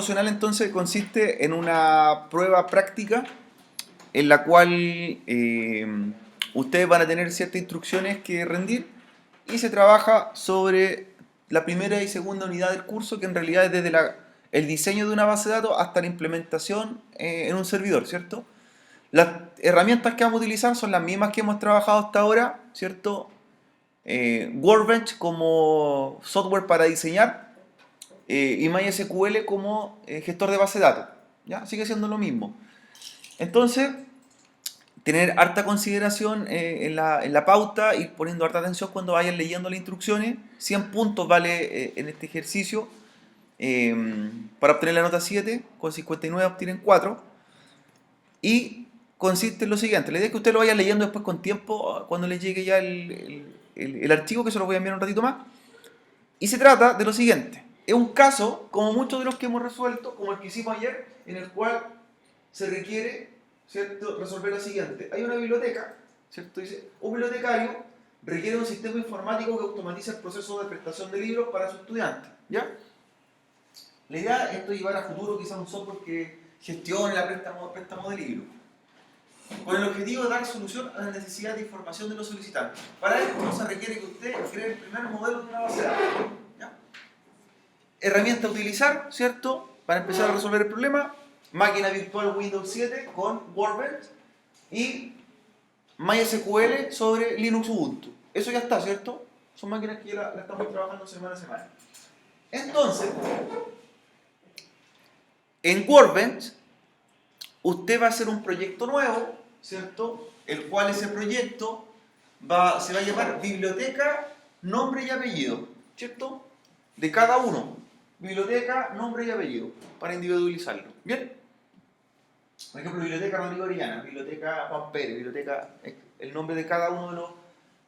Emocional entonces consiste en una prueba práctica en la cual ustedes van a tener ciertas instrucciones que rendir y se trabaja sobre la primera y segunda unidad del curso, que en realidad es desde el diseño de una base de datos hasta la implementación en un servidor, ¿cierto? Las herramientas que vamos a utilizar son las mismas que hemos trabajado hasta ahora, ¿cierto? Workbench como software para diseñar y MySQL como gestor de base de datos. ¿Ya? Sigue siendo lo mismo. Entonces, tener harta consideración en la pauta, ir poniendo harta atención cuando vayan leyendo las instrucciones. 100 puntos vale en este ejercicio. Para obtener la nota 7, con 59 obtienen 4. Y consiste en lo siguiente: la idea es que ustedes lo vayan leyendo después con tiempo, cuando les llegue ya el archivo, que se los voy a enviar un ratito más. Y se trata de lo siguiente: es un caso, como muchos de los que hemos resuelto, como el que hicimos ayer, en el cual se requiere, ¿cierto?, resolver lo siguiente. Hay una biblioteca, ¿cierto? Dice, un bibliotecario requiere un sistema informático que automatice el proceso de prestación de libros para sus estudiantes, ¿ya? La idea es esto llevar a futuro quizás un software que gestione la préstamo de libros, con el objetivo de dar solución a la necesidad de información de los solicitantes. Para esto se requiere que usted cree el primer modelo de una base de datos, ¿ya? Herramienta a utilizar, ¿cierto?, para empezar a resolver el problema: máquina virtual Windows 7 con Workbench y MySQL sobre Linux Ubuntu. Eso ya está, ¿cierto? Son máquinas que ya la estamos trabajando semana a semana. Entonces, en Workbench, usted va a hacer un proyecto nuevo, ¿cierto? El cual ese proyecto se va a llamar biblioteca, nombre y apellido, ¿cierto? De cada uno. Biblioteca, nombre y apellido, para individualizarlo. ¿Bien? Por ejemplo, biblioteca Rodrigo Orellana, biblioteca Juan Pérez, biblioteca, el nombre de cada uno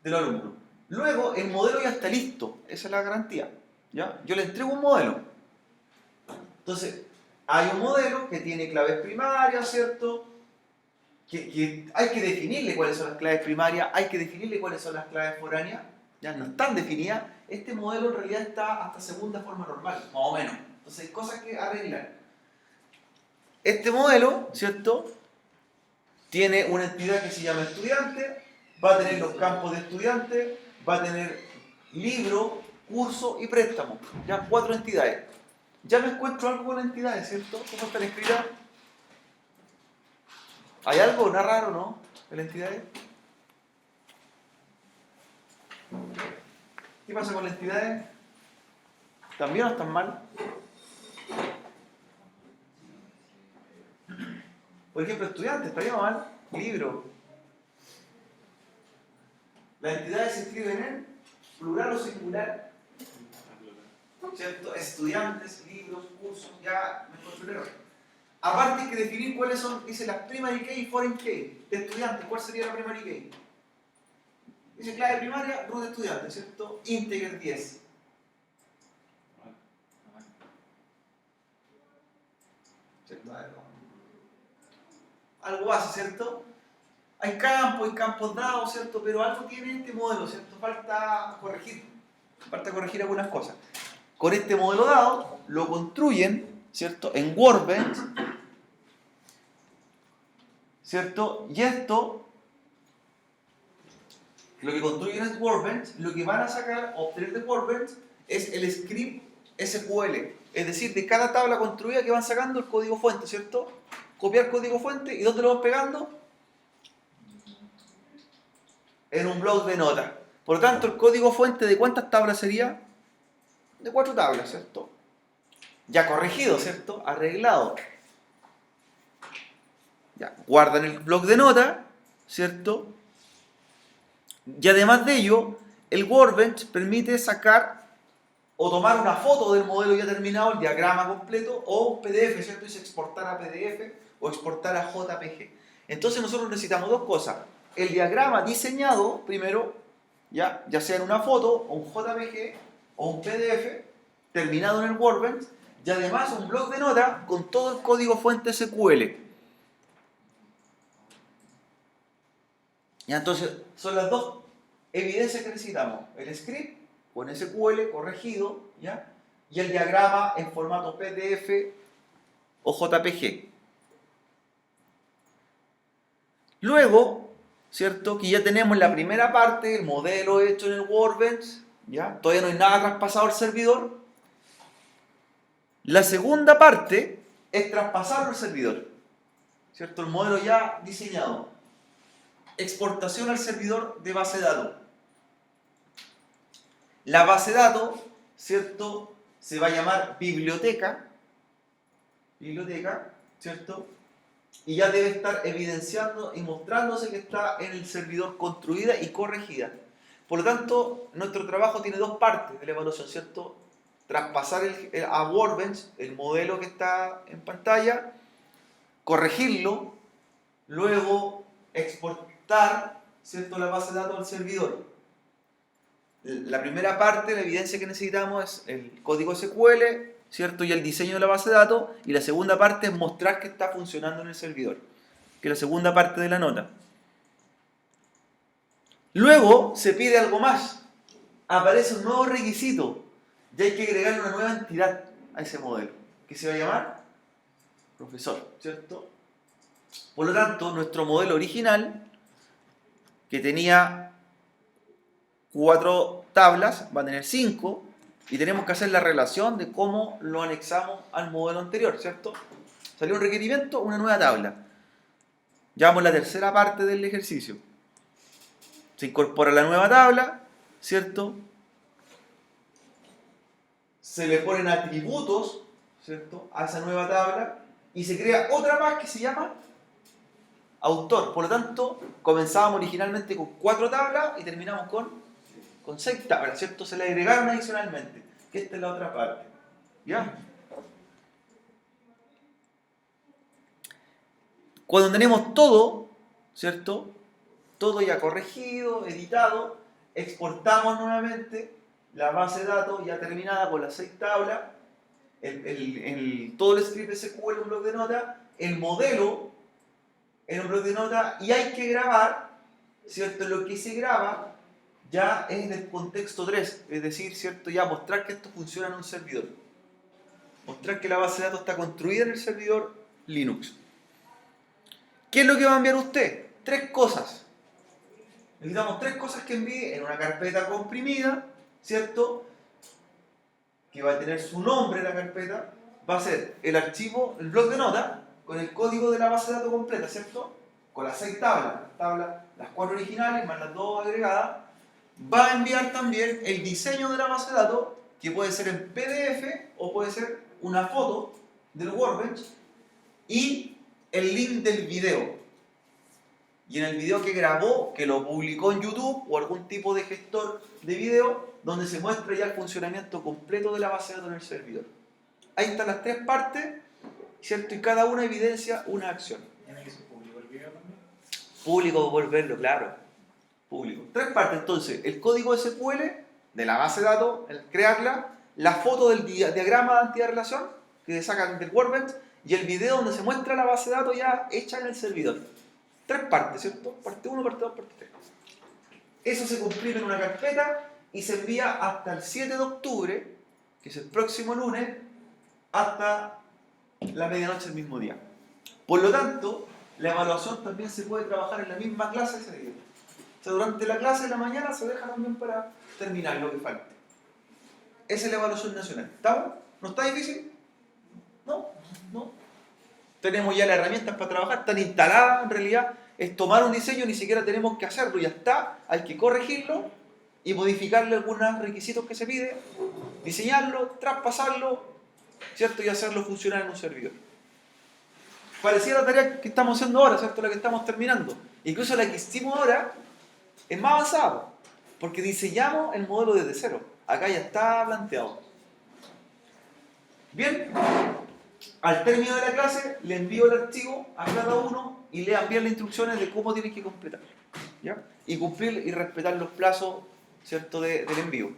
de los alumnos. Luego, el modelo ya está listo, esa es la garantía, ¿ya? Yo le entrego un modelo. Entonces, hay un modelo que tiene claves primarias, ¿cierto? Que hay que definirle cuáles son las claves primarias, hay que definirle cuáles son las claves foráneas, ya no están definidas. Este modelo en realidad está hasta segunda forma normal, más o menos. Entonces, hay cosas que arreglar. Este modelo, ¿cierto?, tiene una entidad que se llama estudiante, va a tener los campos de estudiante, va a tener libro, curso y préstamo. Ya 4 entidades. Ya me encuentro algo con las entidades, ¿cierto? ¿Cómo están escritas? ¿Hay algo? ¿No raro, no? ¿De las entidades? ¿Qué pasa con las entidades? ¿Están bien o están mal? Por ejemplo, estudiante, ¿estaría mal? Libro. Las entidades se escriben en plural o singular, ¿cierto? Estudiantes, libros, cursos, ya me encuentro el error. Aparte hay que definir cuáles son, dice, las primary key y foreign key de estudiantes. ¿Cuál sería la primary key? Dice clave primaria, root de estudiante, ¿cierto? Integer 10. ¿Cierto? Algo base, ¿cierto? Hay campos dados, ¿cierto? Pero algo tiene este modelo, ¿cierto? Falta corregir algunas cosas. Con este modelo dado, lo construyen, ¿cierto?, en Workbench, ¿cierto? Y esto, lo que construyen en Workbench, lo que van a sacar, obtener de Workbench, es el script SQL. Es decir, de cada tabla construida que van sacando el código fuente, ¿cierto? Copiar código fuente, ¿y dónde lo van pegando? En un bloc de notas. Por lo tanto, el código fuente, ¿de cuántas tablas sería? De 4 tablas, ¿cierto? Ya corregido, ¿cierto? Arreglado. Ya, guardan el bloc de notas, ¿cierto? Y además de ello, el Workbench permite sacar o tomar una foto del modelo ya terminado, el diagrama completo, o un PDF, ¿cierto? Dice exportar a PDF o exportar a JPG. Entonces nosotros necesitamos dos cosas: el diagrama diseñado primero, ya sea en una foto, o un JPG, o un PDF, terminado en el Workbench, y además un bloc de notas con todo el código fuente SQL. Ya, entonces, son las dos evidencias que necesitamos: el script con SQL corregido, ¿ya?, y el diagrama en formato PDF o JPG. Luego, ¿cierto? Que ya tenemos la primera parte, el modelo hecho en el Workbench, ¿ya? Todavía no hay nada traspasado al servidor. La segunda parte es traspasarlo al servidor, ¿cierto? El modelo ya diseñado. Exportación al servidor de base de datos. La base de datos, ¿cierto? Se va a llamar biblioteca, ¿cierto? Y ya debe estar evidenciando y mostrándose que está en el servidor construida y corregida. Por lo tanto, nuestro trabajo tiene dos partes de la evaluación, ¿cierto? Traspasar a Workbench el modelo que está en pantalla, corregirlo, luego exportar, ¿cierto?, la base de datos al servidor. La primera parte, la evidencia que necesitamos es el código SQL, ¿cierto?, y el diseño de la base de datos, y la segunda parte es mostrar que está funcionando en el servidor, que es la segunda parte de la nota. Luego se pide algo más, aparece un nuevo requisito, y hay que agregar una nueva entidad a ese modelo, que se va a llamar profesor, ¿cierto? Por lo tanto, nuestro modelo original, que tenía 4 tablas, va a tener 5, y tenemos que hacer la relación de cómo lo anexamos al modelo anterior, ¿cierto? Salió un requerimiento, una nueva tabla. Llevamos la tercera parte del ejercicio. Se incorpora la nueva tabla, ¿cierto? Se le ponen atributos, ¿cierto?, a esa nueva tabla, y se crea otra más que se llama autor. Por lo tanto, comenzábamos originalmente con 4 tablas y terminamos con 6 tablas, ¿cierto? Se le agregaron adicionalmente, que esta es la otra parte. ¿Ya? Cuando tenemos todo, ¿cierto?, todo ya corregido, editado, exportamos nuevamente la base de datos ya terminada con las 6 tablas, todo el script SQL en un bloc de notas, el modelo en un bloc de notas, y hay que grabar, ¿cierto? Lo que se graba ya es del contexto 3, es decir, ¿cierto?, ya mostrar que esto funciona en un servidor. Mostrar que la base de datos está construida en el servidor Linux. ¿Qué es lo que va a enviar usted? 3 cosas. Necesitamos 3 cosas que envíe en una carpeta comprimida, ¿cierto?, que va a tener su nombre en la carpeta. Va a ser el archivo, el bloc de notas, con el código de la base de datos completa, ¿cierto? Con las 6 tablas, las 4 originales más las 2 agregadas. Va a enviar también el diseño de la base de datos, que puede ser en PDF o puede ser una foto del Workbench, y el link del video. Y en el video que grabó, que lo publicó en YouTube o algún tipo de gestor de video, donde se muestra ya el funcionamiento completo de la base de datos en el servidor. Ahí están las 3 partes, ¿cierto? Y cada una evidencia una acción. ¿Tiene que ser público el video también? Público, por verlo, claro. Público. 3 partes, entonces, el código SQL de la base de datos, el crearla, la foto del diagrama de antidarrelación que sacan del Workbench, y el video donde se muestra la base de datos ya hecha en el servidor. 3 partes, ¿cierto? Parte 1, parte 2, parte 3. Eso se comprime en una carpeta y se envía hasta el 7 de octubre, que es el próximo lunes, hasta la medianoche del mismo día. Por lo tanto, la evaluación también se puede trabajar en la misma clase ese día. O sea, durante la clase de la mañana se deja también para terminar lo que falte. Esa es la evaluación nacional. ¿Estamos? ¿No está difícil? No, no. Tenemos ya las herramientas para trabajar, están instaladas en realidad. Es tomar un diseño, ni siquiera tenemos que hacerlo, ya está. Hay que corregirlo y modificarle algunos requisitos que se pide, diseñarlo, traspasarlo, ¿cierto? Y hacerlo funcionar en un servidor. Parecía la tarea que estamos haciendo ahora, ¿cierto? La que estamos terminando. Incluso la que hicimos ahora es más avanzada, porque diseñamos el modelo desde cero. Acá ya está planteado. Bien, al término de la clase le envío el archivo a cada uno y le envío las instrucciones de cómo tienen que completar, ¿ya? Y cumplir y respetar los plazos, ¿cierto?, del envío.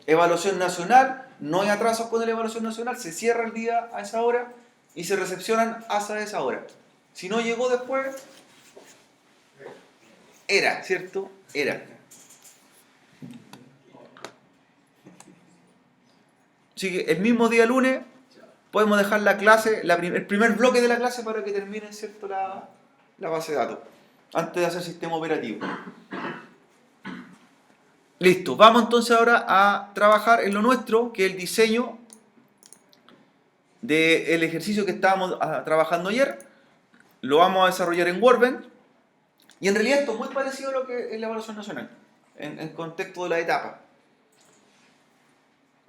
Evaluación nacional, no hay atrasos con la evaluación nacional, se cierra el día a esa hora y se recepcionan hasta esa hora. Si no llegó después, era, ¿cierto? Era. Así que el mismo día lunes podemos dejar la clase, el primer bloque de la clase para que termine, ¿cierto?, la base de datos, antes de hacer sistema operativo. Listo, vamos entonces ahora a trabajar en lo nuestro, que es el diseño del ejercicio que estábamos trabajando ayer. Lo vamos a desarrollar en Workbench. Y en realidad esto es muy parecido a lo que es la evaluación nacional, en contexto de la etapa.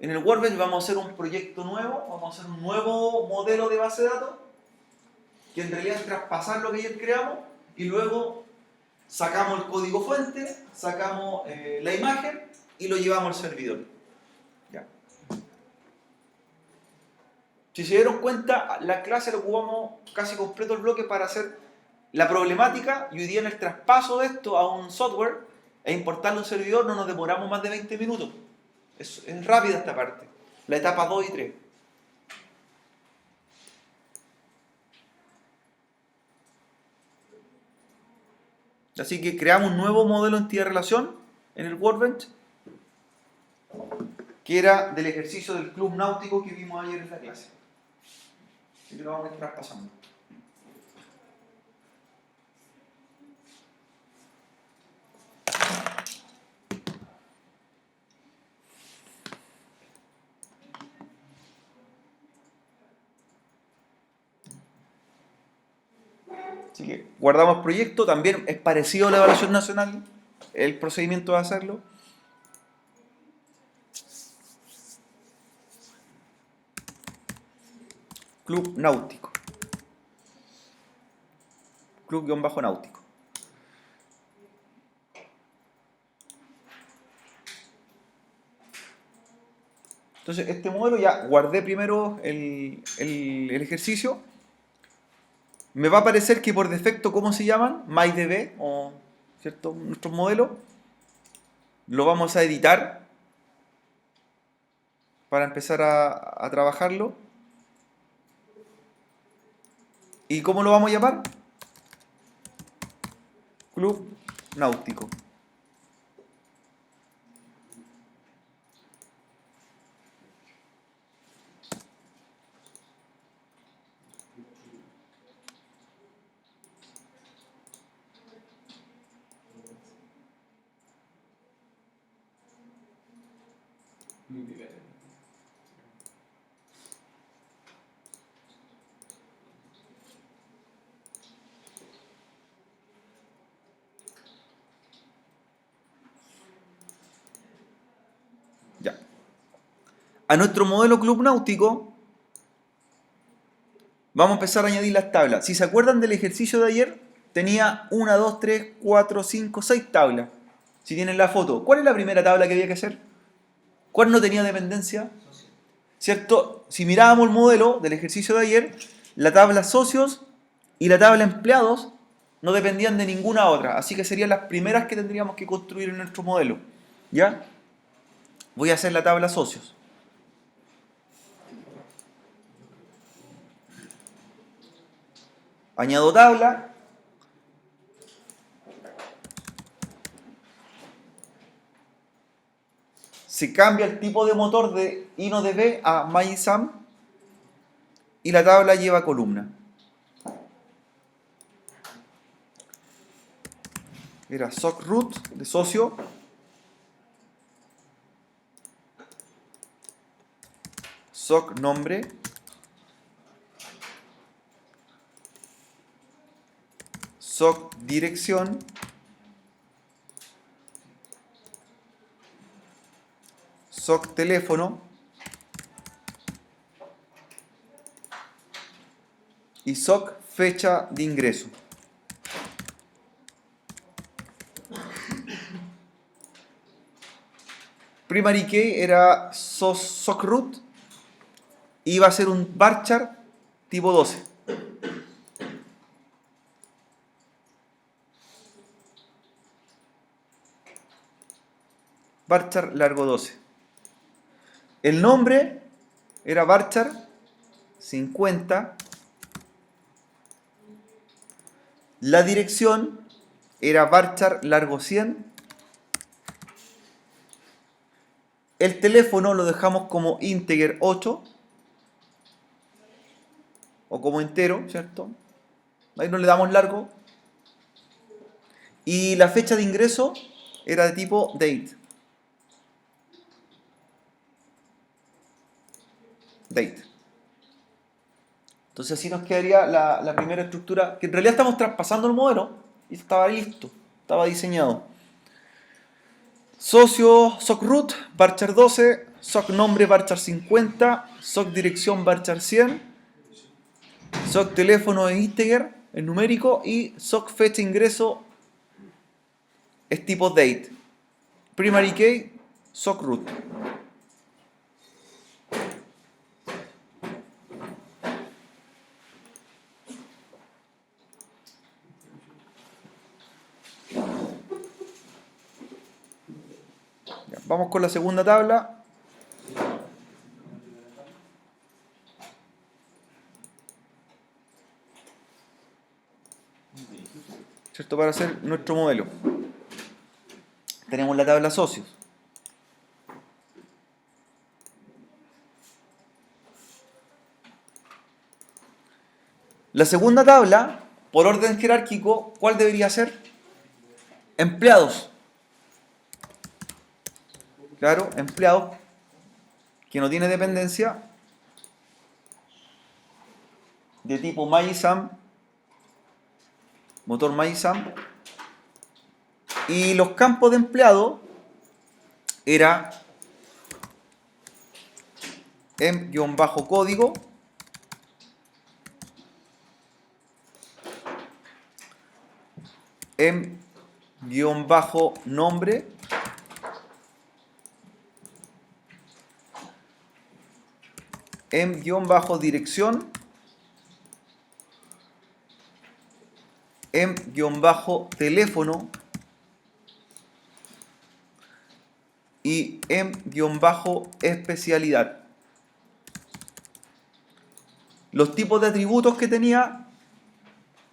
En el Workbench vamos a hacer un proyecto nuevo, vamos a hacer un nuevo modelo de base de datos, que en realidad es traspasar lo que ayer creamos, y luego sacamos el código fuente, sacamos la imagen y lo llevamos al servidor. ¿Ya? Si se dieron cuenta, la clase lo ocupamos casi completo el bloque para hacer la problemática, y hoy día en el traspaso de esto a un software e importarlo a un servidor no nos demoramos más de 20 minutos. Es rápida esta parte, la etapa 2 y 3. Así que creamos un nuevo modelo de entidad-relación en el Workbench, que era del ejercicio del club náutico que vimos ayer en la clase. Así que lo vamos a ir traspasando. Así que guardamos proyecto, también es parecido a la evaluación nacional, el procedimiento de hacerlo. Club náutico. Club-náutico. Entonces, este modelo ya guardé primero el ejercicio. Me va a aparecer que por defecto, ¿cómo se llaman? MyDB, o ¿cierto? Nuestro modelo. Lo vamos a editar para empezar a trabajarlo. ¿Y cómo lo vamos a llamar? Club náutico. Ya. A nuestro modelo club náutico vamos a empezar a añadir las tablas. Si se acuerdan del ejercicio de ayer, tenía 1, 2, 3, 4, 5, 6 tablas. Si tienen la foto, ¿cuál es la primera tabla que había que hacer? ¿Cuál no tenía dependencia? ¿Cierto? Si mirábamos el modelo del ejercicio de ayer, la tabla socios y la tabla empleados no dependían de ninguna otra, así que serían las primeras que tendríamos que construir en nuestro modelo. ¿Ya? Voy a hacer la tabla socios. Añado tabla. Se cambia el tipo de motor de InnoDB a MySum y la tabla lleva columna. Era SocRoot de socio. SocNombre. SocDirección. SocTeléfono. Y SocFecha de ingreso. Primary key era SocRoot. Iba a ser un varchar tipo 12. Varchar largo 12. El nombre era varchar 50. La dirección era varchar largo 100. El teléfono lo dejamos como integer 8. o como entero, ¿cierto? Ahí no le damos largo. Y la fecha de ingreso era de tipo date. Date. Entonces así nos quedaría la primera estructura, que en realidad estamos traspasando el modelo y estaba listo, estaba diseñado. Socio, soc root, varchar 12, soc nombre, varchar 50, soc dirección, varchar 100, soc teléfono e integer, en numérico, y soc fecha de ingreso es tipo date. Primary key, soc root. Ya, vamos con la segunda tabla. ¿Cierto? Para hacer nuestro modelo. Tenemos la tabla socios. La segunda tabla, por orden jerárquico, ¿cuál debería ser? Empleados. Claro, empleados que no tiene dependencia de tipo MySam, motor MySam. Y los campos de empleado era em-código em-nombre em-dirección em-teléfono y em-especialidad. Los tipos de atributos que tenía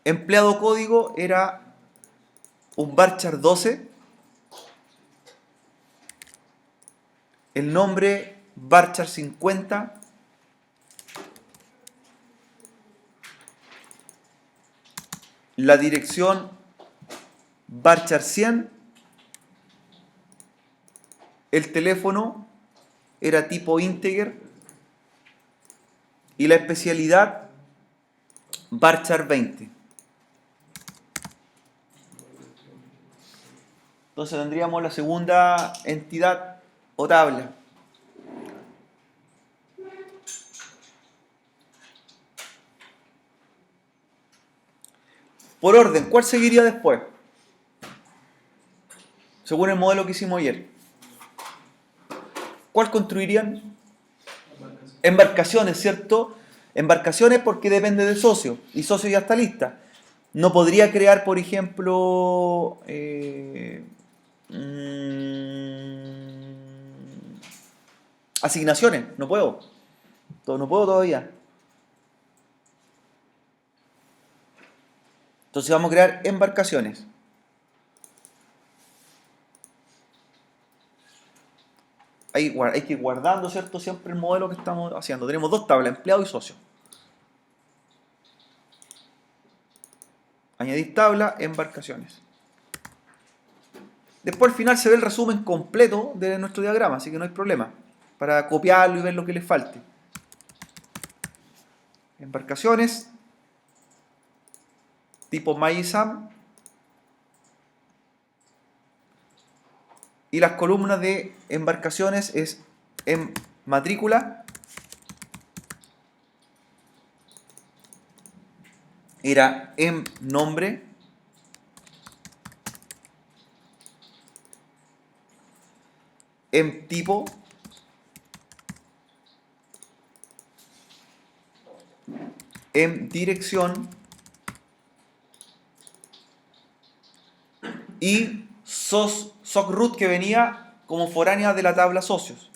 empleado código era un varchar 12, el nombre varchar 50, la dirección varchar 100, el teléfono era tipo integer y la especialidad varchar 20. Entonces tendríamos la segunda entidad o tabla. Por orden, ¿cuál seguiría después? Según el modelo que hicimos ayer. ¿Cuál construirían? Embarcaciones, ¿cierto? Embarcaciones porque depende del socio. Y socio ya está lista. No podría crear, por ejemplo, asignaciones. No puedo. No puedo todavía. Entonces vamos a crear embarcaciones. Hay que ir guardando, ¿cierto? Siempre el modelo que estamos haciendo. Tenemos dos tablas, empleado y socio. Añadir tabla, embarcaciones. Después al final se ve el resumen completo de nuestro diagrama, así que no hay problema. Para copiarlo y ver lo que les falte. Embarcaciones. Tipo MySam. Y las columnas de embarcaciones es en matrícula. Era en nombre. En tipo. En dirección. Y socroot que venía como foránea de la tabla socios.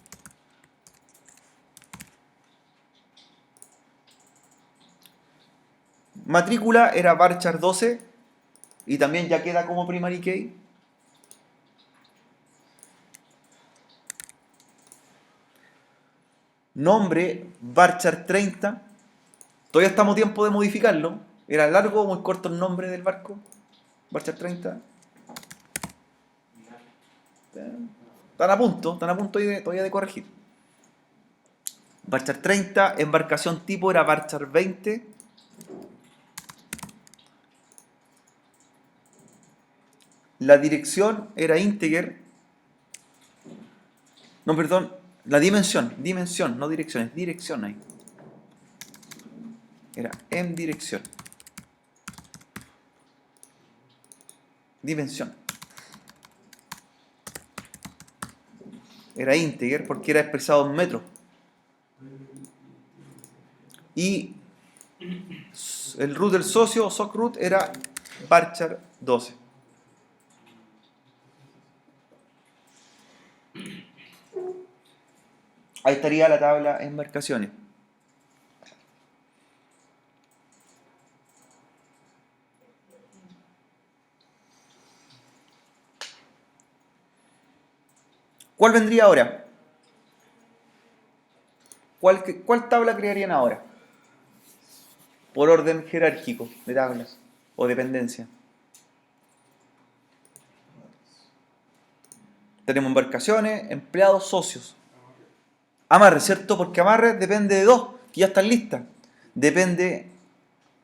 Matrícula era varchar 12 y también ya queda como primary key. Nombre varchar 30, Todavía estamos a tiempo de modificarlo. Era largo o muy corto el nombre del barco. Varchar 30. Están a punto todavía de corregir. Varchar 30, embarcación tipo era Varchar 20. La dirección era integer. No, perdón, la dimensión, no dirección, es dirección ahí. Era en dirección. Dimensión. Era integer porque era expresado en metros. Y el root del socio, soc root, era varchar 12. Ahí estaría la tabla embarcaciones. ¿Cuál vendría ahora? ¿Cuál tabla crearían ahora? Por orden jerárquico de tablas o dependencia. Tenemos embarcaciones, empleados, socios. Amarre, ¿cierto? Porque amarre depende de dos, que ya están listas. Depende...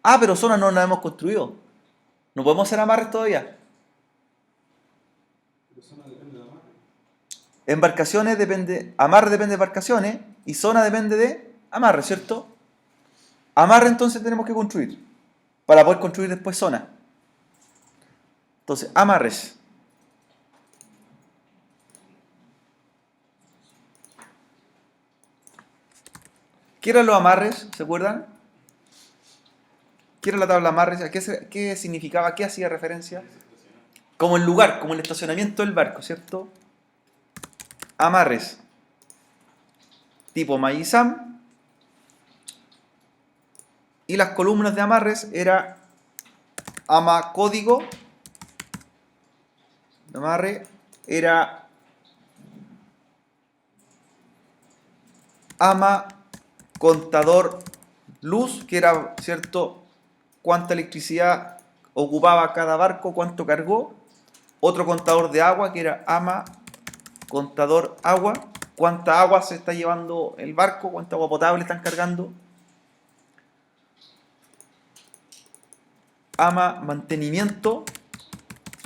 Ah, pero zonas no las hemos construido. No podemos hacer amarres todavía. Pero zona depende de amarre. Embarcaciones depende... Amarre depende de embarcaciones y zona depende de amarre, ¿cierto? Amarre entonces tenemos que construir para poder construir después zona. Entonces, amarres. ¿Qué eran los amarres? ¿Se acuerdan? ¿Qué era la tabla amarres? ¿Qué significaba? ¿Qué hacía referencia? Como el lugar, como el estacionamiento del barco, ¿cierto? Amarres. Tipo Mayisam. Y las columnas de amarres era ama código. Amarre era ama contador luz, que era, ¿cierto?, cuánta electricidad ocupaba cada barco, cuánto cargó. Otro contador de agua, que era ama contador agua, cuánta agua se está llevando el barco, cuánta agua potable están cargando. Ama mantenimiento,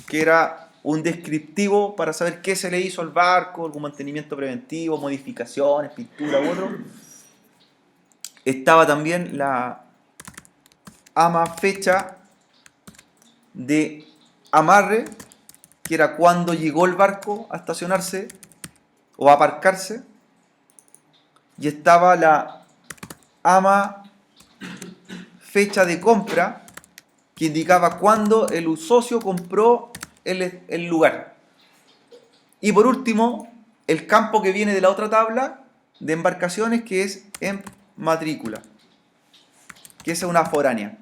que era un descriptivo para saber qué se le hizo al barco, algún mantenimiento preventivo, modificaciones, pintura u otro. Estaba también la ama fecha de amarre, que era cuando llegó el barco a estacionarse o a aparcarse. Y estaba la ama fecha de compra, que indicaba cuándo el socio compró el lugar. Y por último, el campo que viene de la otra tabla de embarcaciones, que es en matrícula, que es una foránea.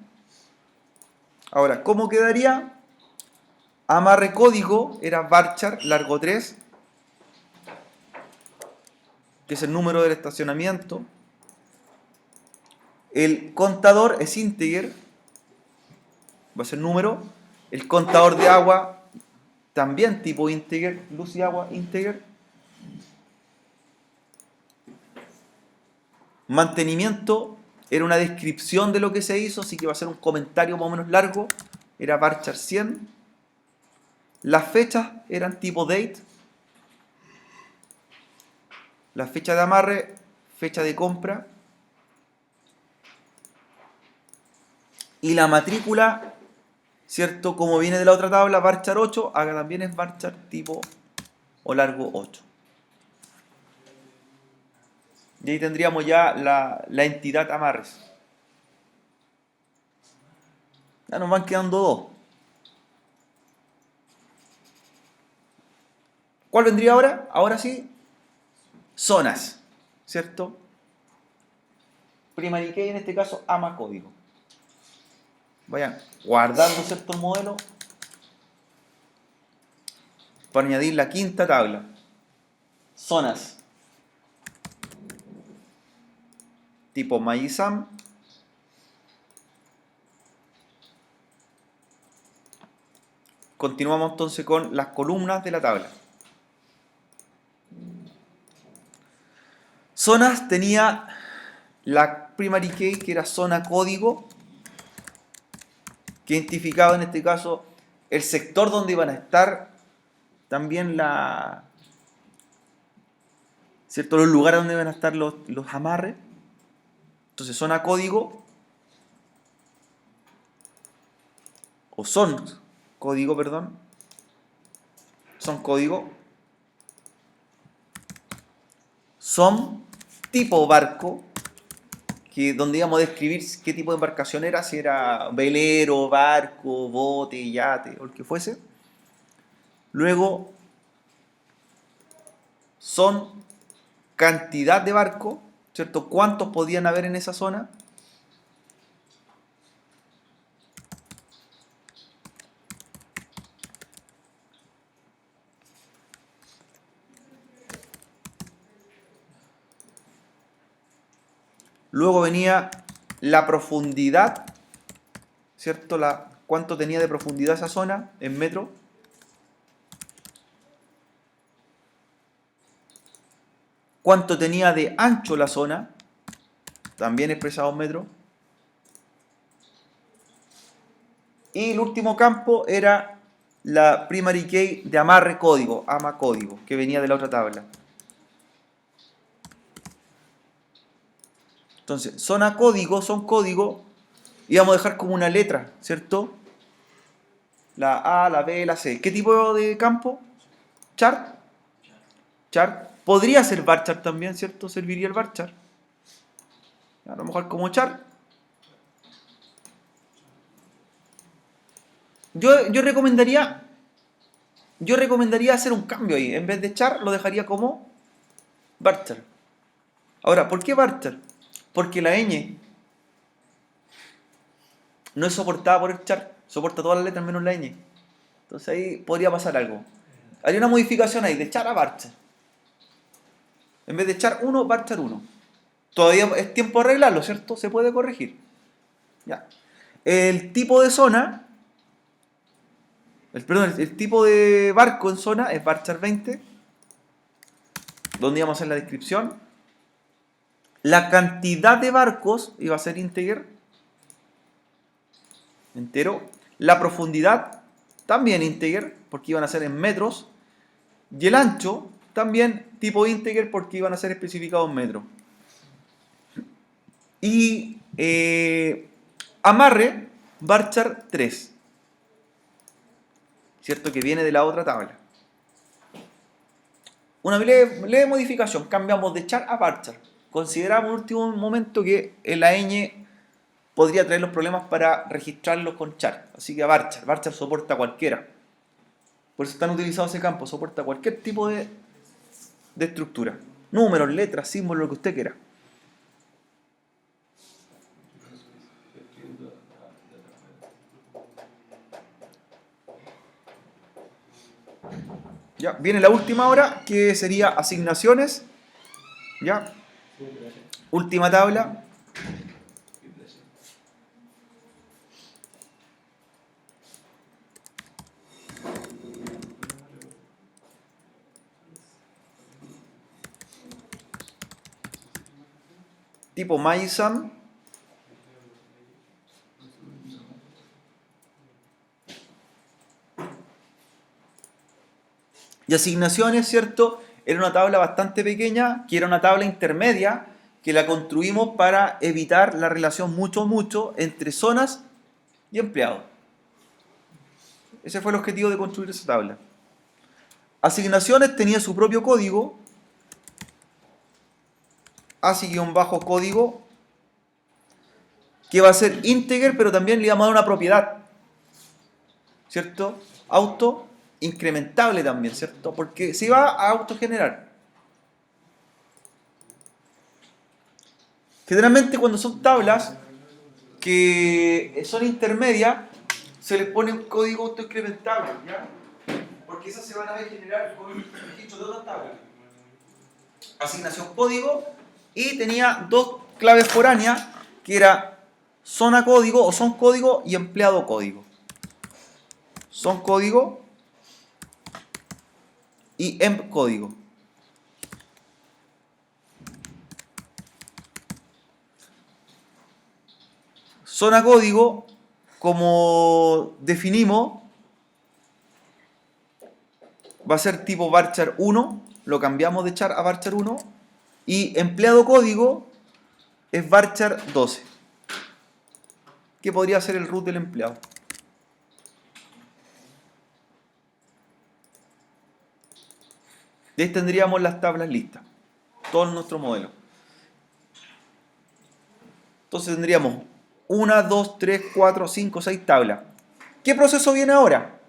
Ahora, ¿cómo quedaría? Amarre código era varchar largo 3, que es el número del estacionamiento. El contador es integer, va a ser número. El contador de agua también tipo integer, luz y agua integer. Mantenimiento era una descripción de lo que se hizo, así que va a ser un comentario más o menos largo. Era varchar 100. Las fechas eran tipo date. La fecha de amarre, fecha de compra. Y la matrícula, ¿cierto? Como viene de la otra tabla, varchar 8, acá también es varchar tipo o largo 8. Y ahí tendríamos ya la entidad amarres. Ya nos van quedando dos. ¿Cuál vendría ahora? Ahora sí, zonas, ¿cierto? Primary key en este caso ama código. Vayan guardando, ¿cierto?, el modelo para añadir la quinta tabla. Zonas. Tipo Mayisam. Continuamos entonces con las columnas de la tabla. Zonas tenía la primary key, que era zona código, que identificaba en este caso el sector donde iban a estar, también ¿cierto? Los lugares donde iban a estar los amarres. Entonces zona código, o son código, perdón, son código, son tipo barco, que donde íbamos a describir qué tipo de embarcación era, si era velero, barco, bote, yate o el que fuese. Luego son cantidad de barco, ¿cierto? ¿Cuántos podían haber en esa zona? Luego venía la profundidad, ¿cierto? ¿Cuánto tenía de profundidad esa zona en metros? ¿Cuánto tenía de ancho la zona? También expresado en metros. Y el último campo era la primary key de amarre código, ama código, que venía de la otra tabla. Entonces, zona código, son código, y vamos a dejar como una letra, ¿cierto? La A, la B, la C. ¿Qué tipo de campo? Chart. Chart. Podría ser varchar también, ¿cierto? Serviría el varchar. A lo mejor como chart. Yo recomendaría hacer un cambio ahí. En vez de char, lo dejaría como varchar. Ahora, ¿por qué varchar? Porque la ñ no es soportada por el char. Soporta todas las letras menos la ñ. Entonces ahí podría pasar algo. Haría una modificación ahí, de char a varchar. En vez de char 1, varchar 1. Todavía es tiempo de arreglarlo, ¿cierto? Se puede corregir. Ya. El tipo de zona, el tipo de barco en zona es varchar 20, donde íbamos a hacer la descripción. La cantidad de barcos iba a ser integer, entero. La profundidad también integer, porque iban a ser en metros. Y el ancho también tipo integer, porque iban a ser especificados en metros. Y amarre, varchar 3. ¿Cierto? Que viene de la otra tabla. Una leve modificación, cambiamos de char a varchar. Consideramos en último momento que la ñ podría traer los problemas para registrarlo con char. Así que a varchar. Varchar soporta cualquiera. Por eso están utilizados ese campo. Soporta cualquier tipo de estructura. Números, letras, símbolos, lo que usted quiera. Ya, viene la última hora, que sería asignaciones. Ya. Última tabla. Tipo MySum. Y asignaciones, ¿cierto? Era una tabla bastante pequeña, que era una tabla intermedia, que la construimos para evitar la relación mucho entre zonas y empleados. Ese fue el objetivo de construir esa tabla. Asignaciones tenía su propio código, ASI-código, que va a ser integer, pero también le vamos a dar una propiedad, ¿cierto? Auto incrementable también, ¿cierto? Porque se va a autogenerar. Generalmente cuando son tablas que son intermedias, se les pone un código autoincrementable, ¿ya? Porque esas se van a generar con el registro de otras tablas. Asignación código, y tenía dos claves foráneas, que era zona código o son código y empleado código. son código y emp código. Zona código, como definimos, va a ser tipo varchar 1, lo cambiamos de char a varchar 1, y empleado código es varchar 12, que podría ser el root del empleado. Y ahí tendríamos las tablas listas, todo nuestro modelo. Entonces tendríamos 1, 2, 3, 4, 5, 6 tablas. ¿Qué proceso viene ahora?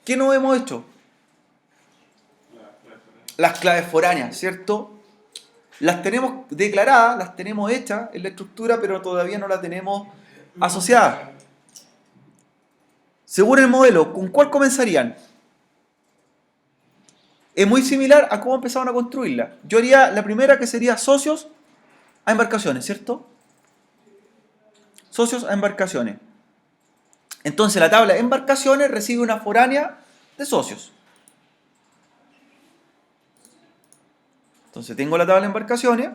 ¿Qué no hemos hecho? Las claves foráneas, ¿cierto? Las tenemos declaradas, las tenemos hechas en la estructura, pero todavía no las tenemos asociadas. Según el modelo, ¿con cuál comenzarían? Es muy similar a cómo empezaron a construirla. Yo haría la primera, que sería socios a embarcaciones, ¿cierto? Socios a embarcaciones. Entonces la tabla de embarcaciones recibe una foránea de socios. Entonces tengo la tabla de embarcaciones,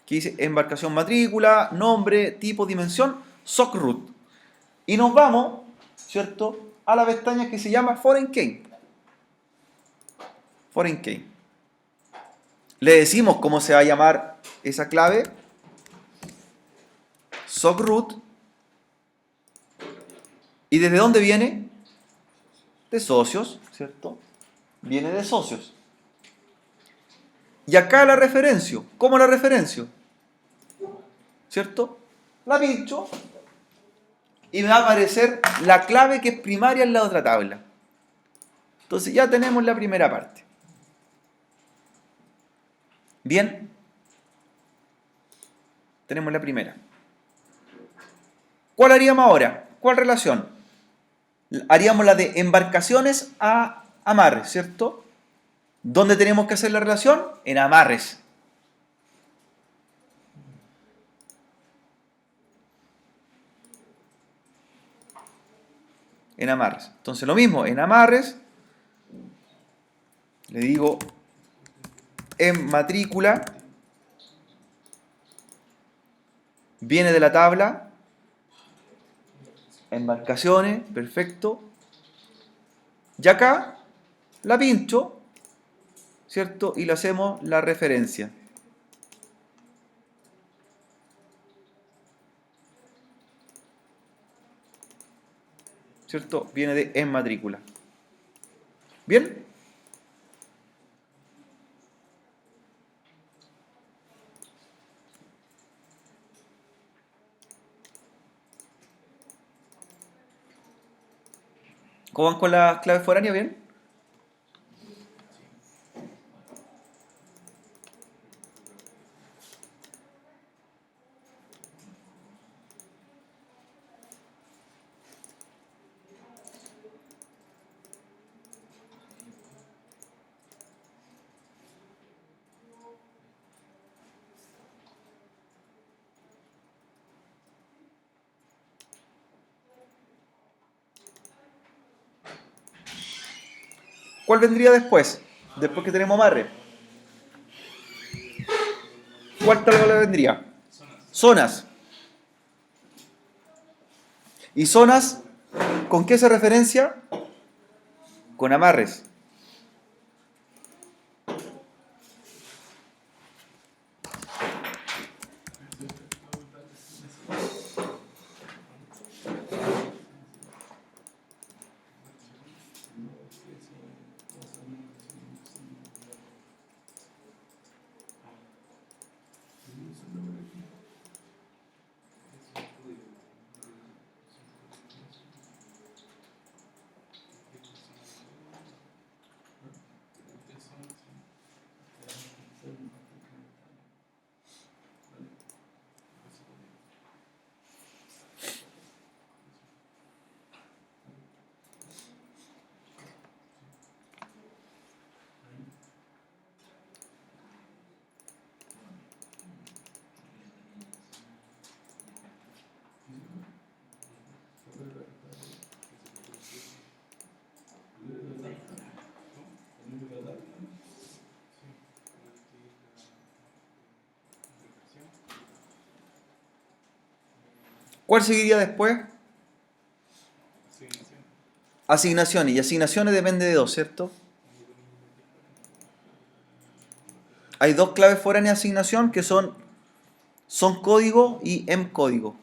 que dice embarcación matrícula, nombre, tipo, dimensión, SOC root. Y nos vamos, ¿cierto?, a la pestaña que se llama Foreign Key. Foreign Key. Le decimos cómo se va a llamar esa clave. SOC root. ¿Y desde dónde viene? De socios, ¿cierto? Viene de socios. Y acá la referencio. ¿Cómo la referencio? ¿Cierto? La pincho y me va a aparecer la clave que es primaria en la otra tabla. Entonces ya tenemos la primera parte. Bien. Tenemos la primera. ¿Cuál haríamos ahora? ¿Cuál relación? Haríamos la de embarcaciones a amarres, ¿cierto? ¿Dónde tenemos que hacer la relación? En amarres. En amarres. Entonces lo mismo, en amarres le digo en matrícula, viene de la tabla embarcaciones, perfecto. Y acá la pincho, ¿cierto? Y le hacemos la referencia. ¿Cierto? Viene de en matrícula. ¿Bien? ¿Cómo van con las claves foráneas? ¿Bien? ¿Cuál vendría después? Después que tenemos amarre. ¿Cuál tabla vendría? Zonas. ¿Y zonas con qué se referencia? Con amarres. ¿Cuál seguiría después? Asignación. Asignaciones. Y asignaciones depende de dos, ¿cierto? Hay dos claves foráneas de asignación que son código y código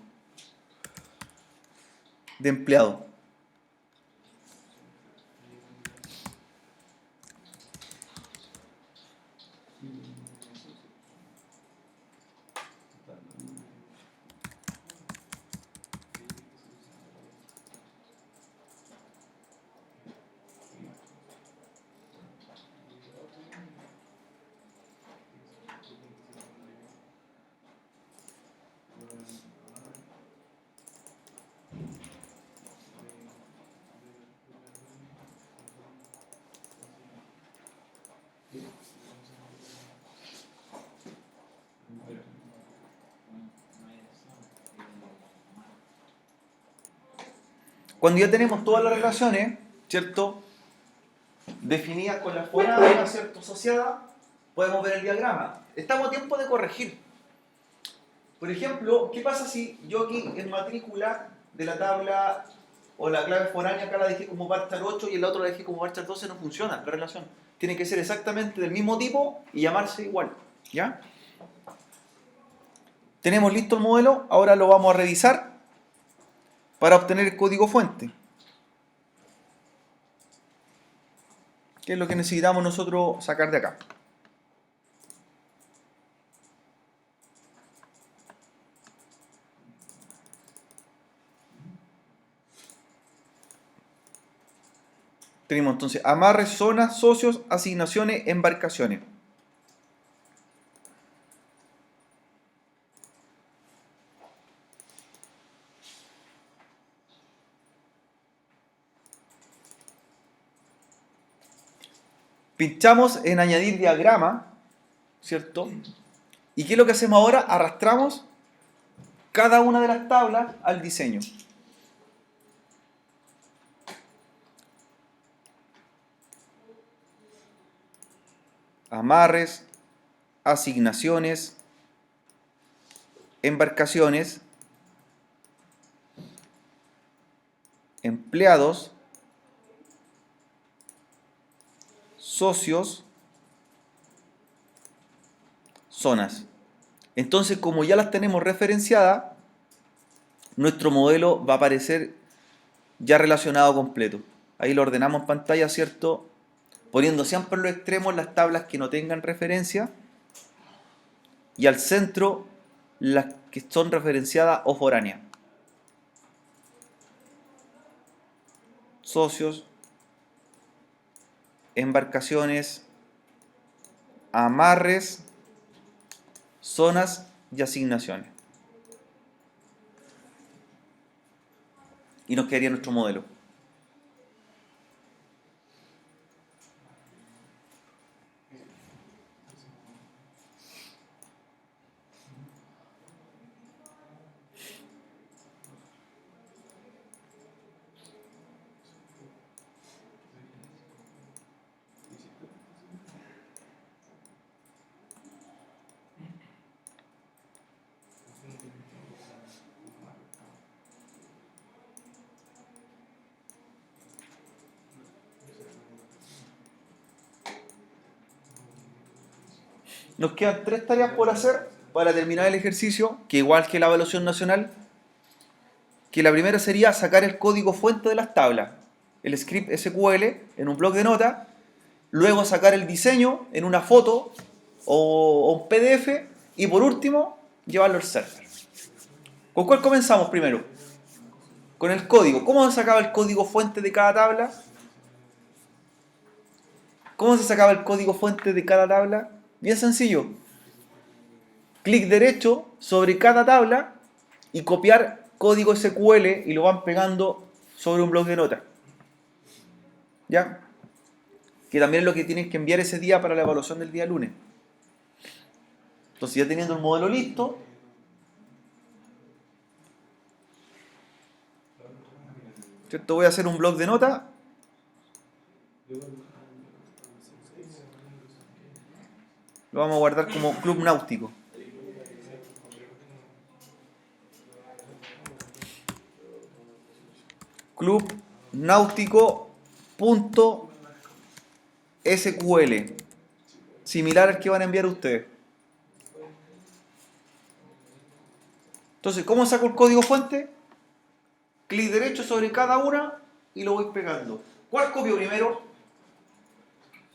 de empleado. Cuando ya tenemos todas las relaciones, ¿cierto? Definidas con la foránea, ¿cierto? Asociada, podemos ver el diagrama. Estamos a tiempo de corregir. Por ejemplo, ¿qué pasa si yo aquí en matrícula de la tabla o la clave foránea acá la dejé como varchar 8 y el otro la dejé como varchar 12? No funciona la relación. Tiene que ser exactamente del mismo tipo y llamarse igual. ¿Ya? Tenemos listo el modelo, ahora lo vamos a revisar para obtener el código fuente. ¿Qué es lo que necesitamos nosotros sacar de acá? Tenemos entonces amarres, zonas, socios, asignaciones, embarcaciones. Pinchamos en añadir diagrama, ¿cierto? ¿Y qué es lo que hacemos ahora? Arrastramos cada una de las tablas al diseño. Amarres, asignaciones, embarcaciones, empleados, socios, zonas. Entonces, como ya las tenemos referenciadas, nuestro modelo va a aparecer ya relacionado completo. Ahí lo ordenamos en pantalla, ¿cierto? Poniendo siempre en los extremos las tablas que no tengan referencia y al centro las que son referenciadas o foráneas. Socios, embarcaciones, amarres, zonas y asignaciones. Y nos quedaría nuestro modelo. Nos quedan 3 tareas por hacer para terminar el ejercicio, que igual que la evaluación nacional, que la primera sería sacar el código fuente de las tablas, el script SQL en un bloc de notas, luego sacar el diseño en una foto o un PDF y por último llevarlo al server. ¿Con cuál comenzamos primero? Con el código. ¿Cómo se sacaba el código fuente de cada tabla? ¿Cómo se sacaba el código fuente de cada tabla? Bien sencillo. Clic derecho sobre cada tabla y copiar código SQL y lo van pegando sobre un bloc de notas. ¿Ya? Que también es lo que tienen que enviar ese día para la evaluación del día lunes. Entonces, ya teniendo el modelo listo, ¿cierto? Voy a hacer un bloc de notas. Lo vamos a guardar como club náutico. clubnáutico.sql, similar al que van a enviar ustedes. Entonces, ¿cómo saco el código fuente? Clic derecho sobre cada una y lo voy pegando. ¿Cuál copio primero?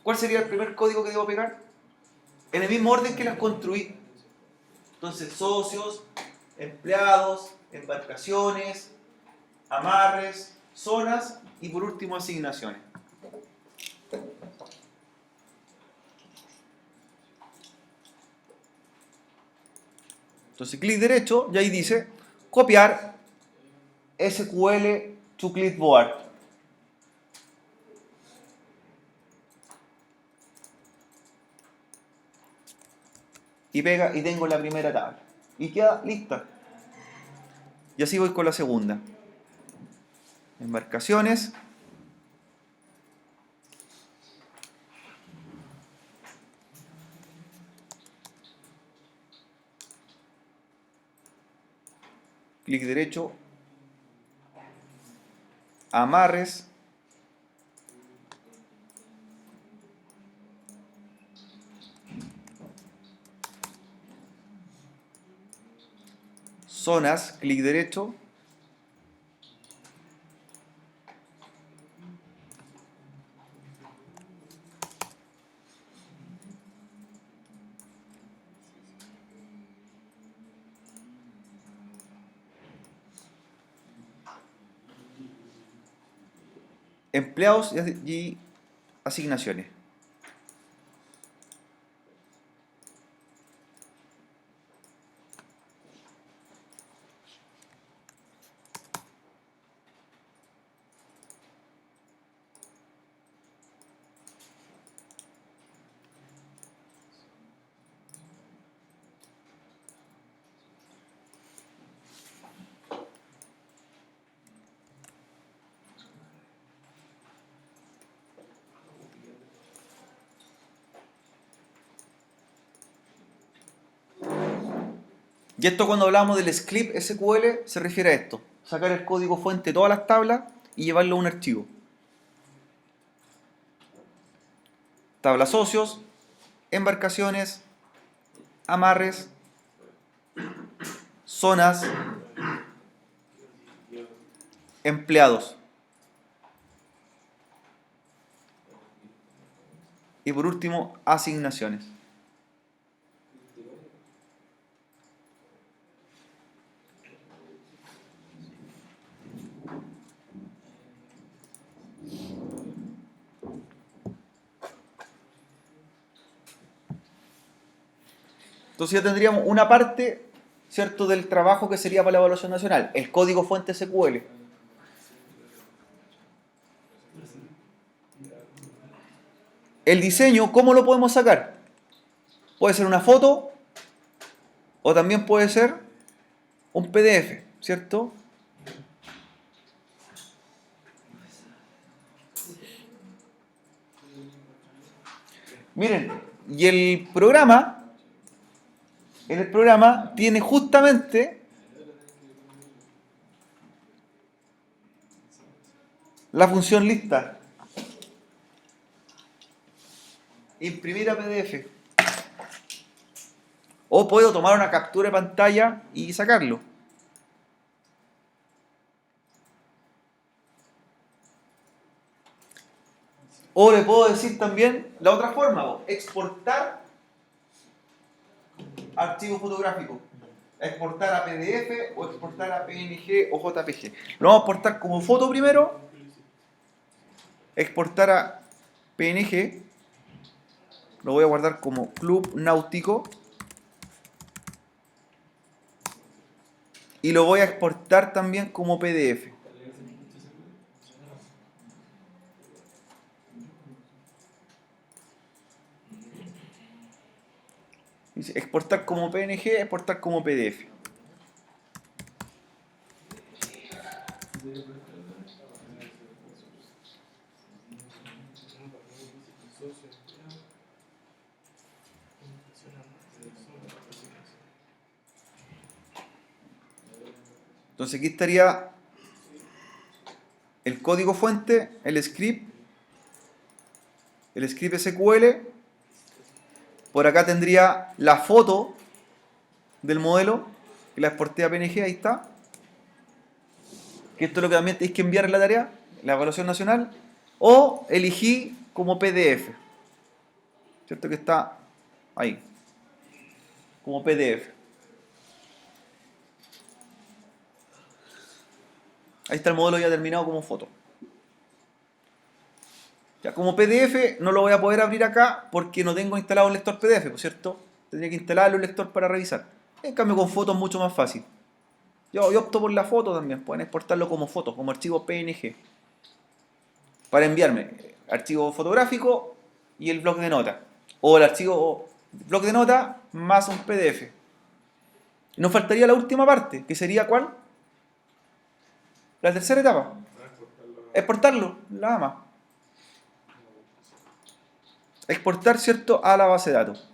¿Cuál sería el primer código que debo pegar? En el mismo orden que las construí. Entonces, socios, empleados, embarcaciones, amarres, zonas y por último asignaciones. Entonces, clic derecho y ahí dice copiar SQL to clipboard. Y pega y tengo la primera tabla. Y queda lista. Y así voy con la segunda. Embarcaciones. Clic derecho. Amarres. Zonas. Clic derecho. Empleados y asignaciones. Y esto cuando hablamos del script SQL se refiere a esto. Sacar el código fuente de todas las tablas y llevarlo a un archivo. Tabla socios, embarcaciones, amarres, zonas, empleados. Y por último, asignaciones. Entonces ya tendríamos una parte, ¿cierto?, del trabajo que sería para la evaluación nacional, el código fuente SQL. El diseño, ¿cómo lo podemos sacar? Puede ser una foto o también puede ser un PDF, ¿cierto? Miren, y en el programa tiene justamente la función lista. Imprimir a PDF. O puedo tomar una captura de pantalla y sacarlo. O le puedo decir también la otra forma, exportar archivo fotográfico. Exportar a PDF o exportar a PNG o JPG. Lo vamos a exportar como foto primero. Exportar a PNG. Lo voy a guardar como Club Náutico. Y lo voy a exportar también como PDF. Dice exportar como PNG, exportar como PDF. Entonces aquí estaría el código fuente, el script SQL. Por acá tendría la foto del modelo, que la exporté a PNG, ahí está. Que esto es lo que también tenéis que enviar en la tarea, la evaluación nacional. O elegí como PDF, ¿cierto? Que está ahí, como PDF. Ahí está el modelo ya terminado como foto. Ya, como PDF no lo voy a poder abrir acá porque no tengo instalado un lector PDF, ¿por cierto? Tendría que instalarle un lector para revisar. En cambio con fotos es mucho más fácil. Yo opto por la foto también. Pueden exportarlo como foto, como archivo PNG. Para enviarme archivo fotográfico y el bloc de nota. O el archivo bloc de nota más un PDF. Nos faltaría la última parte, que sería ¿cuál? La tercera etapa. Exportarlo, nada más. Exportar, ¿cierto?, a la base de datos.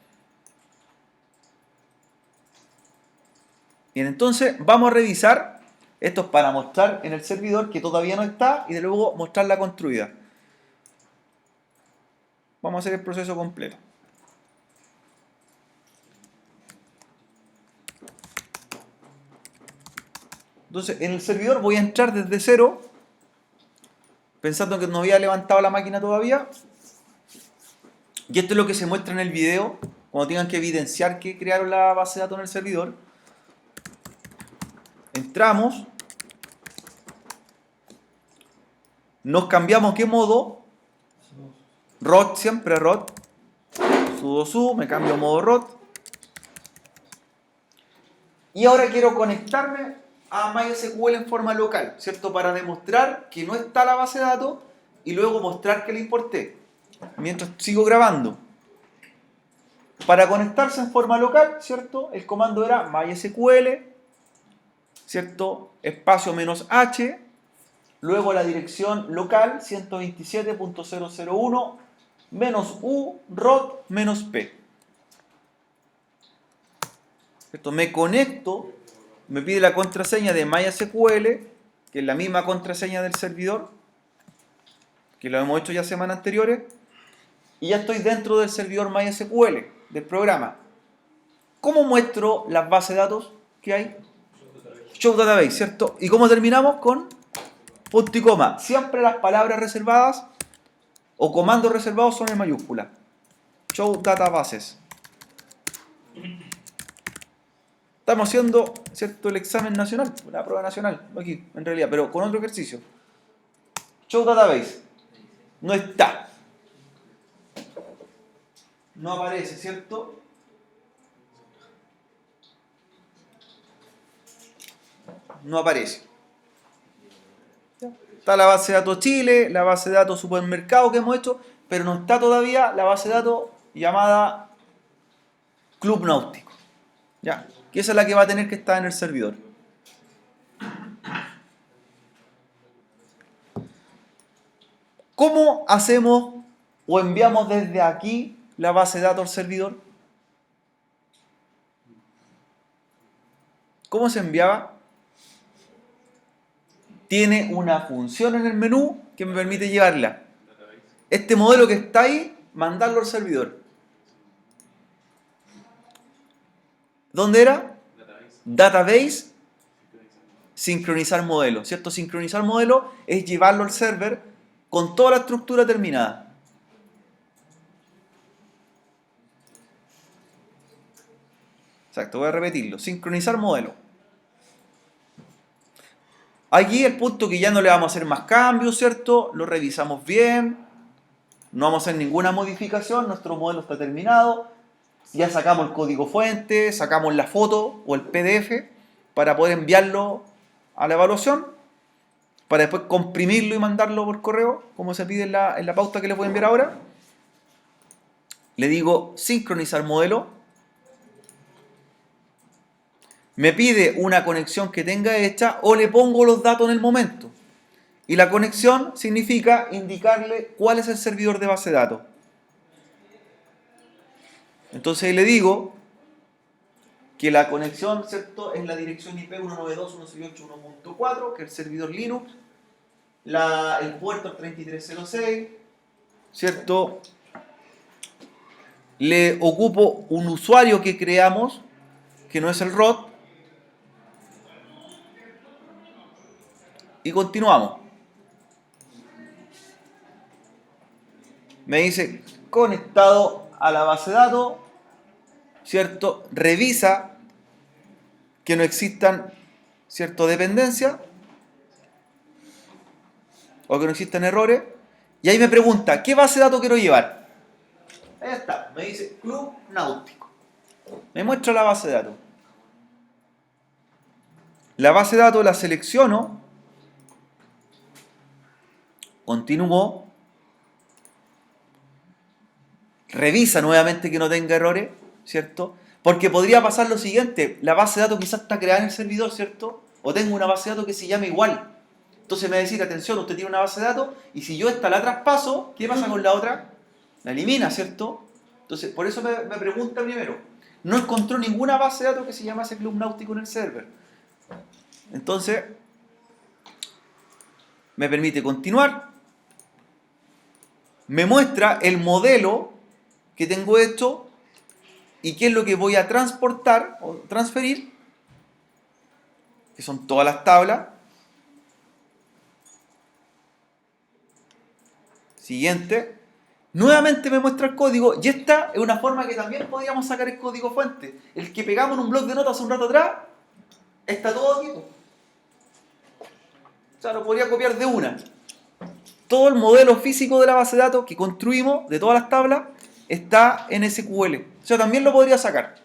Bien, entonces vamos a revisar. Esto es para mostrar en el servidor que todavía no está y de luego mostrarla construida. Vamos a hacer el proceso completo. Entonces, en el servidor voy a entrar desde cero, pensando que no había levantado la máquina todavía. Y esto es lo que se muestra en el video, cuando tengan que evidenciar que crearon la base de datos en el servidor. Entramos. Nos cambiamos qué modo. ROT, siempre ROT. Sudo su, me cambio a modo ROT. Y ahora quiero conectarme a MySQL en forma local, ¿cierto? Para demostrar que no está la base de datos y luego mostrar que la importé. Mientras sigo grabando. Para conectarse en forma local, ¿cierto? El comando era MySQL, ¿cierto? Espacio -h, luego la dirección local 127.001 -u rot -p. ¿Cierto? Me conecto, me pide la contraseña de MySQL, que es la misma contraseña del servidor, que lo hemos hecho ya semanas anteriores, y ya estoy dentro del servidor MySQL, del programa. ¿Cómo muestro las bases de datos que hay? Show Database, ¿cierto? ¿Y cómo terminamos? Con punto y coma. Siempre las palabras reservadas o comandos reservados son en mayúscula. Show Databases. Estamos haciendo, ¿cierto?, el examen nacional, la prueba nacional, aquí, en realidad, pero con otro ejercicio. Show Database. No está. No aparece, ¿cierto? No aparece. Está la base de datos Chile, la base de datos supermercado que hemos hecho, pero no está todavía la base de datos llamada Club Náutico. ¿Ya? Que esa es la que va a tener que estar en el servidor. ¿Cómo hacemos o enviamos desde aquí la base de datos al servidor? ¿Cómo se enviaba? Tiene una función en el menú que me permite llevarla. Este modelo que está ahí, mandarlo al servidor. ¿Dónde era? Database, sincronizar modelo, ¿cierto? Sincronizar modelo es llevarlo al server con toda la estructura terminada. Exacto, voy a repetirlo. Sincronizar modelo. Aquí el punto que ya no le vamos a hacer más cambios, ¿cierto? Lo revisamos bien. No vamos a hacer ninguna modificación. Nuestro modelo está terminado. Ya sacamos el código fuente, sacamos la foto o el PDF para poder enviarlo a la evaluación, para después comprimirlo y mandarlo por correo, como se pide en la pauta que les voy a enviar ahora. Le digo sincronizar modelo. Me pide una conexión que tenga hecha o le pongo los datos en el momento. Y la conexión significa indicarle cuál es el servidor de base de datos. Entonces le digo que la conexión, ¿cierto?, es la dirección IP 192.168.1.4, que es el servidor Linux. el puerto al 3306, ¿cierto? Le ocupo un usuario que creamos, que no es el ROT, y continuamos. Me dice conectado a la base de datos, ¿cierto? Revisa que no existan, ¿cierto?, dependencias o que no existan errores. Y ahí me pregunta, ¿qué base de datos quiero llevar? Ahí está, me dice Club Náutico. Me muestra la base de datos. La base de datos la selecciono, continúo, revisa nuevamente que no tenga errores, ¿cierto? Porque podría pasar lo siguiente, la base de datos quizás está creada en el servidor, ¿cierto? O tengo una base de datos que se llama igual. Entonces me va a decir, atención, usted tiene una base de datos y si yo esta la traspaso, ¿qué pasa con la otra? La elimina, ¿cierto? Entonces, por eso me pregunta primero. No encontró ninguna base de datos que se llamase Club Náutico en el server. Entonces, me permite continuar. Me muestra el modelo que tengo hecho y qué es lo que voy a transportar o transferir, que son todas las tablas. Siguiente. Nuevamente me muestra el código y esta es una forma que también podríamos sacar el código fuente. El que pegamos en un bloc de notas hace un rato atrás, está todo aquí. O sea, lo podría copiar de una. Todo el modelo físico de la base de datos que construimos, de todas las tablas, está en SQL. O sea, también lo podría sacar.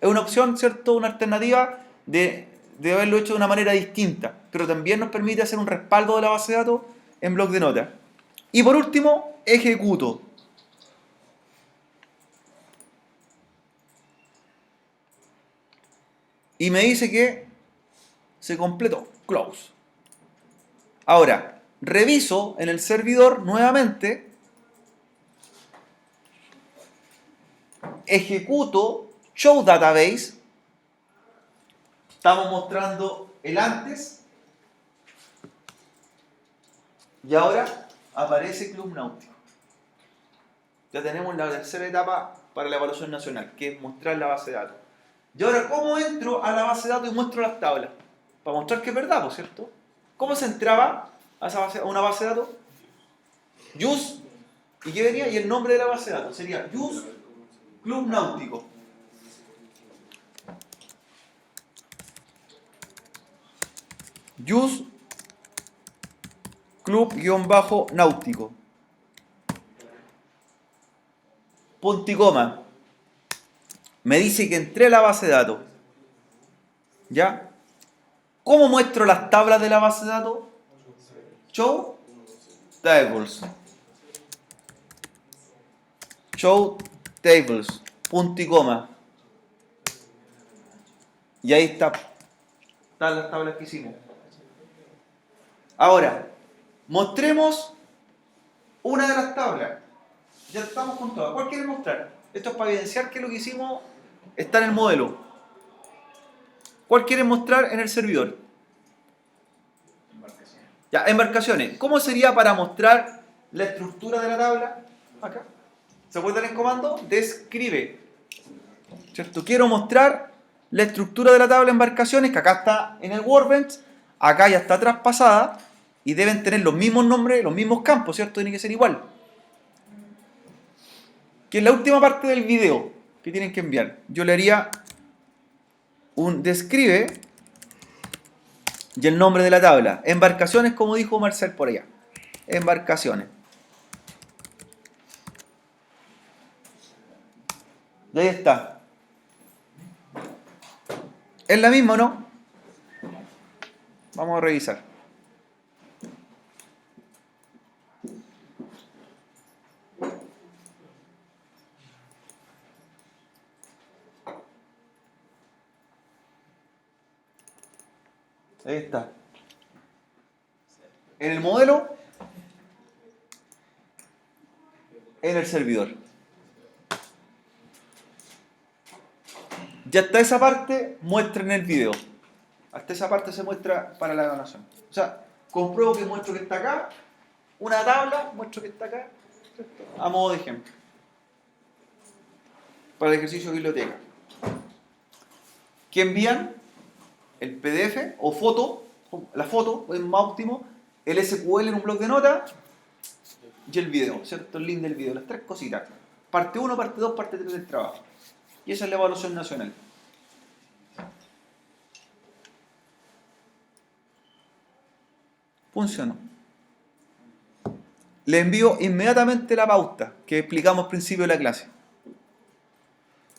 Es una opción, ¿cierto? Una alternativa de haberlo hecho de una manera distinta. Pero también nos permite hacer un respaldo de la base de datos en bloc de notas. Y por último, ejecuto. Y me dice que se completó. Close. Ahora, reviso en el servidor nuevamente. Ejecuto show database. Estamos mostrando el antes. Y ahora aparece Club Náutico. Ya tenemos la tercera etapa para la evaluación nacional, que es mostrar la base de datos. Y ahora, ¿cómo entro a la base de datos y muestro las tablas? Para mostrar que es verdad, ¿por cierto? ¿Cómo se entraba a una base de datos? Use, ¿y qué venía? Y el nombre de la base de datos sería Use Club Náutico. Use Club-Náutico. Punto y coma. Me dice que entré a la base de datos. ¿Ya? ¿Cómo muestro las tablas de la base de datos? Show tables. Show tables. Punto y coma. Y ahí están las tablas que hicimos. Ahora, mostremos una de las tablas. Ya estamos con todas. ¿Cuál quieren mostrar? Esto es para evidenciar que lo que hicimos está en el modelo. ¿Cuál quieren mostrar en el servidor? Embarcaciones. Ya, embarcaciones. ¿Cómo sería para mostrar la estructura de la tabla? Acá. ¿Se acuerdan el comando? Describe. ¿Cierto? Quiero mostrar la estructura de la tabla de embarcaciones, que acá está en el Workbench, acá ya está traspasada, y deben tener los mismos nombres, los mismos campos, ¿cierto? Tiene que ser igual. Que es la última parte del video que tienen que enviar. Yo le haría un describe y el nombre de la tabla. Embarcaciones, como dijo Marcel por allá. Embarcaciones. Y ahí está. ¿Es la misma o no? Vamos a revisar. Ahí está. En el modelo, en el servidor. Ya hasta esa parte muestra en el video. Hasta esa parte se muestra para la evaluación. O sea, compruebo que muestro que está acá, una tabla, muestro que está acá, ¿cierto? A modo de ejemplo. Para el ejercicio de biblioteca. ¿Qué envían? El PDF o foto, la foto es más óptimo, el SQL en un bloc de notas y el video, ¿cierto? El link del video, las tres cositas. Parte 1, parte 2, parte 3 del trabajo. Y esa es la evaluación nacional. Funcionó. Le envío inmediatamente la pauta que explicamos al principio de la clase.